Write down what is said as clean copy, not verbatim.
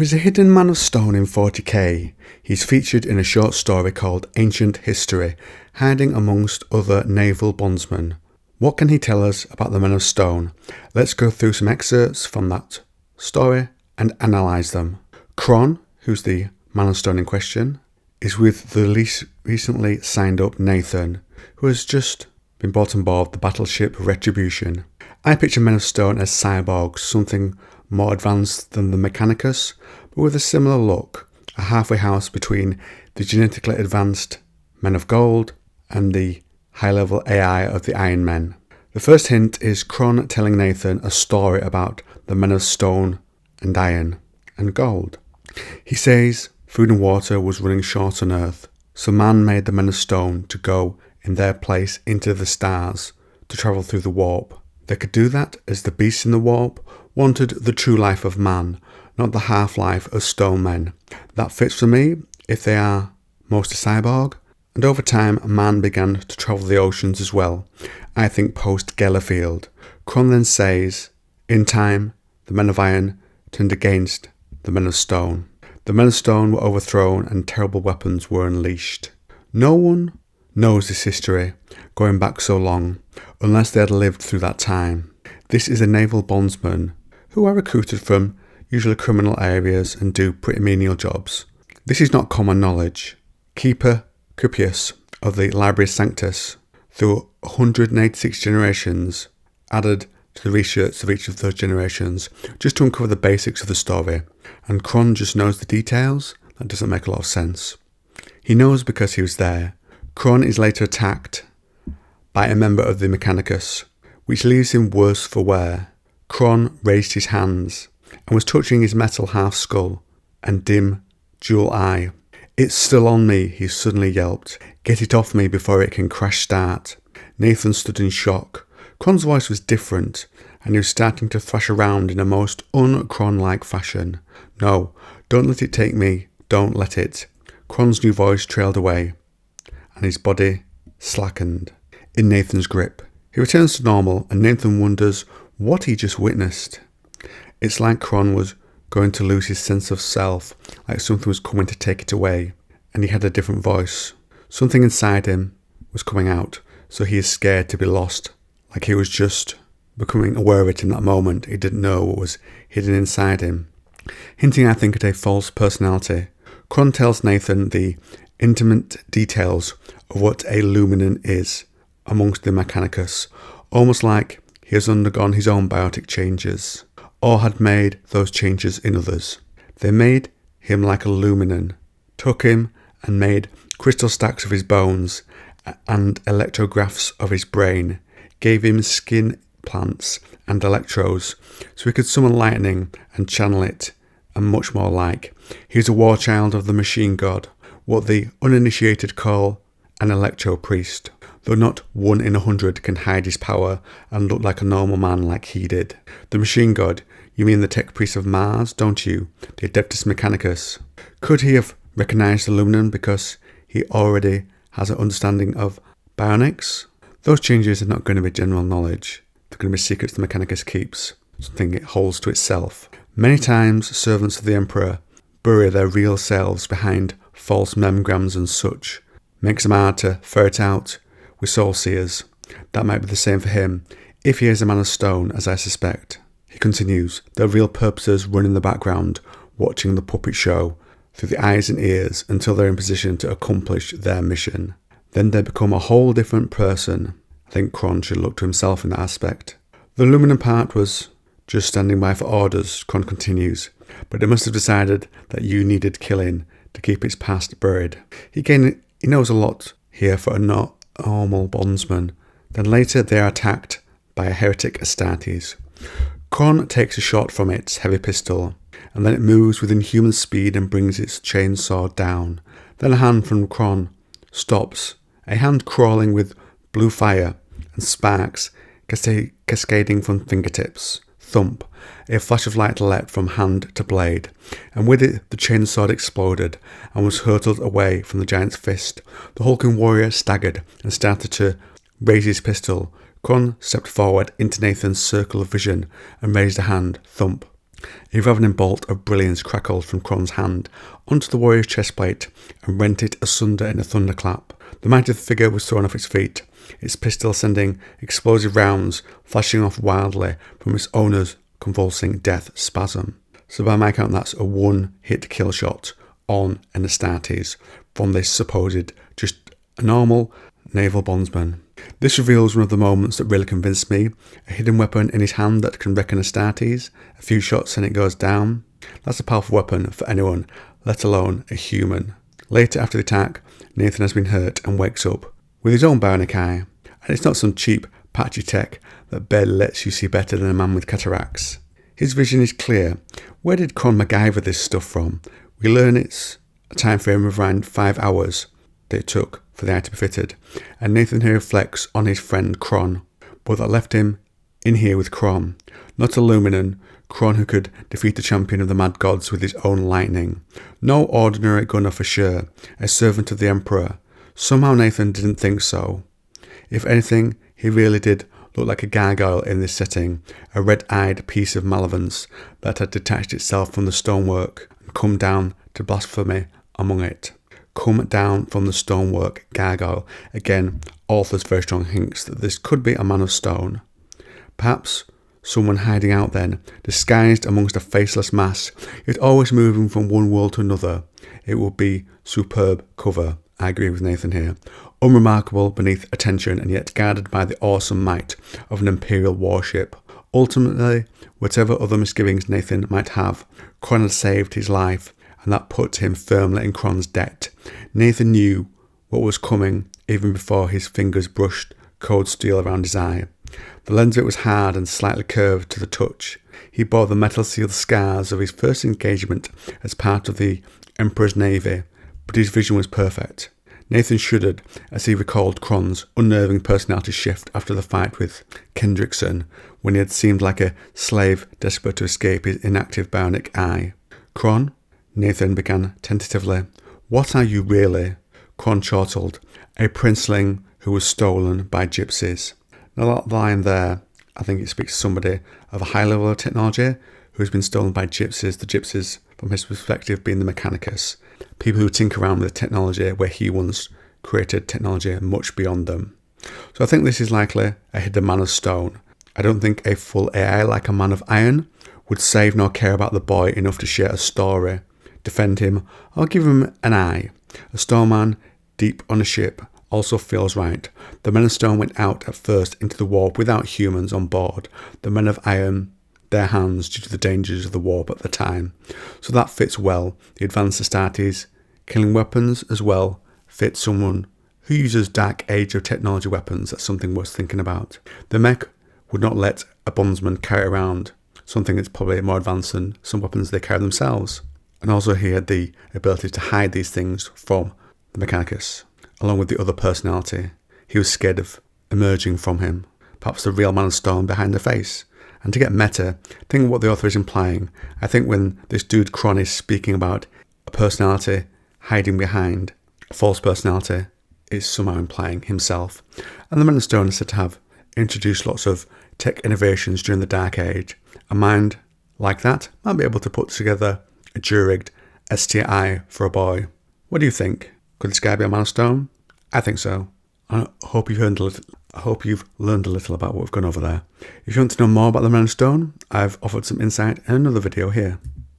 There is a hidden man of stone in 40k. He's featured in a short story called Ancient History, hiding amongst other Naval Bondsmen. What can he tell us about the Men of Stone? Let's go through some excerpts from that story and analyse them. Cron, who's the Man of Stone in question, is with the recently signed up Nathan, who has just been brought on board the battleship Retribution. I picture Men of Stone as cyborgs, something more advanced than the Mechanicus, but with a similar look, a halfway house between the genetically advanced Men of Gold and the high-level AI of the Iron Men. The first hint is Cron telling Nathan a story about the Men of Stone and Iron and Gold. He says food and water was running short on Earth, so man made the Men of Stone to go in their place into the stars to travel through the warp. They could do that as the beasts in the warp wanted the true life of man, not the half-life of stone men. That fits for me if they are mostly cyborg, and over time man began to travel the oceans as well, I think post-Gellerfield. Cron then says, in time, the Men of Iron turned against the Men of Stone. The Men of Stone were overthrown and terrible weapons were unleashed. No one knows this history, going back so long, unless they had lived through that time. This is a naval bondsman who are recruited from usually criminal areas and do pretty menial jobs. This is not common knowledge. Keeper Cuppius of the Library Sanctus, through 186 generations, added to the research of each of those generations just to uncover the basics of the story, and Cron just knows the details. That doesn't make a lot of sense. He knows because he was there. Cron is later attacked by a member of the Mechanicus, which leaves him worse for wear. Cron raised his hands and was touching his metal half-skull and dim jewel eye. "It's still on me," he suddenly yelped. "Get it off me before it can crash start." Nathan stood in shock. Cron's voice was different, and he was starting to thrash around in a most un-Cron-like fashion. "No, don't let it take me, don't let it." Cron's new voice trailed away, and his body slackened in Nathan's grip. He returns to normal, and Nathan wonders what he just witnessed. It's like Cron was going to lose his sense of self, like something was coming to take it away, and he had a different voice. Something inside him was coming out, so he is scared to be lost, like he was just becoming aware of it in that moment. He didn't know what was hidden inside him, hinting, I think, at a false personality. Cron tells Nathan the intimate details of what a Luminant is amongst the Mechanicus, almost like he has undergone his own biotic changes, or had made those changes in others. They made him like a Luminan, took him and made crystal stacks of his bones and electrographs of his brain, gave him skin plants and electrodes so he could summon lightning and channel it, and much more like. He is a war child of the machine god, what the uninitiated call an electro priest, though not 1 in 100 can hide his power and look like a normal man like he did. The machine god, you mean the tech priest of Mars, don't you? The Adeptus Mechanicus. Could he have recognised the Luminan because he already has an understanding of bionics? Those changes are not going to be general knowledge. They're going to be secrets the Mechanicus keeps, something it holds to itself. Many times servants of the Emperor bury their real selves behind false memgrams and such. Makes them hard to ferret out with soul seers. That might be the same for him, if he is a Man of Stone, as I suspect. He continues, their real purposes run in the background, watching the puppet show, through the eyes and ears, until they're in position to accomplish their mission. Then they become a whole different person. I think Cron should look to himself in that aspect. The Luminant part was just standing by for orders, Cron continues, but it must have decided that you needed killing to keep its past buried. He knows a lot here for a not normal bondsman. Then later they are attacked by a heretic Astartes. Cron takes a shot from its heavy pistol, and then it moves with inhuman speed and brings its chainsaw down. Then a hand from Cron stops, a hand crawling with blue fire and sparks cascading from fingertips. Thump, a flash of light leapt from hand to blade, and with it the chainsaw exploded and was hurtled away from the giant's fist. The hulking warrior staggered and started to raise his pistol. Cron stepped forward into Nathan's circle of vision and raised a hand. Thump. A ravening bolt of brilliance crackled from Cron's hand onto the warrior's chestplate and rent it asunder in a thunderclap. The mighty figure was thrown off its feet, its pistol sending explosive rounds flashing off wildly from its owner's convulsing death spasm. So by my count, that's a one-hit kill shot on an Astartes from this supposed just a normal naval bondsman. This reveals one of the moments that really convinced me. A hidden weapon in his hand that can wreck an Astartes. A few shots and it goes down. That's a powerful weapon for anyone, let alone a human. Later after the attack, Nathan has been hurt and wakes up with his own bionic eye. And it's not some cheap, patchy tech that barely lets you see better than a man with cataracts. His vision is clear. Where did Cron MacGyver this stuff from? We learn it's a time frame of around 5 hours that it took for the eye to be fitted, and Nathan here reflects on his friend Cron, but that left him in here with Cron. Not a Luminan, Cron who could defeat the champion of the mad gods with his own lightning. No ordinary gunner for sure, a servant of the Emperor. Somehow Nathan didn't think so. If anything, he really did look like a gargoyle in this setting, a red-eyed piece of malevolence that had detached itself from the stonework and come down to blasphemy among it. Come down from the stonework gargoyle. Again, authors very strong hints that this could be a man of stone. Perhaps someone hiding out then, disguised amongst a faceless mass, yet always moving from one world to another. It would be superb cover. I agree with Nathan here. Unremarkable beneath attention and yet guarded by the awesome might of an Imperial warship. Ultimately, whatever other misgivings Nathan might have, Cron had saved his life, and that put him firmly in Cron's debt. Nathan knew what was coming even before his fingers brushed cold steel around his eye. The lens of it was hard and slightly curved to the touch. He bore the metal-sealed scars of his first engagement as part of the Emperor's Navy, but his vision was perfect. Nathan shuddered as he recalled Cron's unnerving personality shift after the fight with Kendrickson, when he had seemed like a slave desperate to escape his inactive bionic eye. Cron? Nathan began tentatively. What are you really? Cron chortled. A princeling who was stolen by gypsies. Now that line there, I think it speaks to somebody of a high level of technology who's been stolen by gypsies, the gypsies from his perspective being the Mechanicus. People who tinker around with technology where he once created technology much beyond them. So I think this is likely a hidden man of stone. I don't think a full AI like a man of iron would save nor care about the boy enough to share a story, defend him, or give him an eye. A stoneman deep on a ship also feels right. The men of stone went out at first into the warp without humans on board. The men of iron, their hands due to the dangers of the warp at the time. So that fits well. The advanced Astartes, killing weapons as well, fits someone who uses dark age of technology weapons. That's something worth thinking about. The mech would not let a bondsman carry around something that's probably more advanced than some weapons they carry themselves. And also he had the ability to hide these things from the Mechanicus, along with the other personality. He was scared of emerging from him, perhaps the real man of stone behind the face. And to get meta, think of what the author is implying. I think when this dude Cron is speaking about a personality hiding behind a false personality, it's somehow implying himself. And the Men of Stone is said to have introduced lots of tech innovations during the Dark Age. A mind like that might be able to put together a Jurigged STI for a boy. What do you think? Could this guy be a Man of Stone? I think so. I hope you've learned a little about what we've gone over there. If you want to know more about the Man of Stone, I've offered some insight in another video here.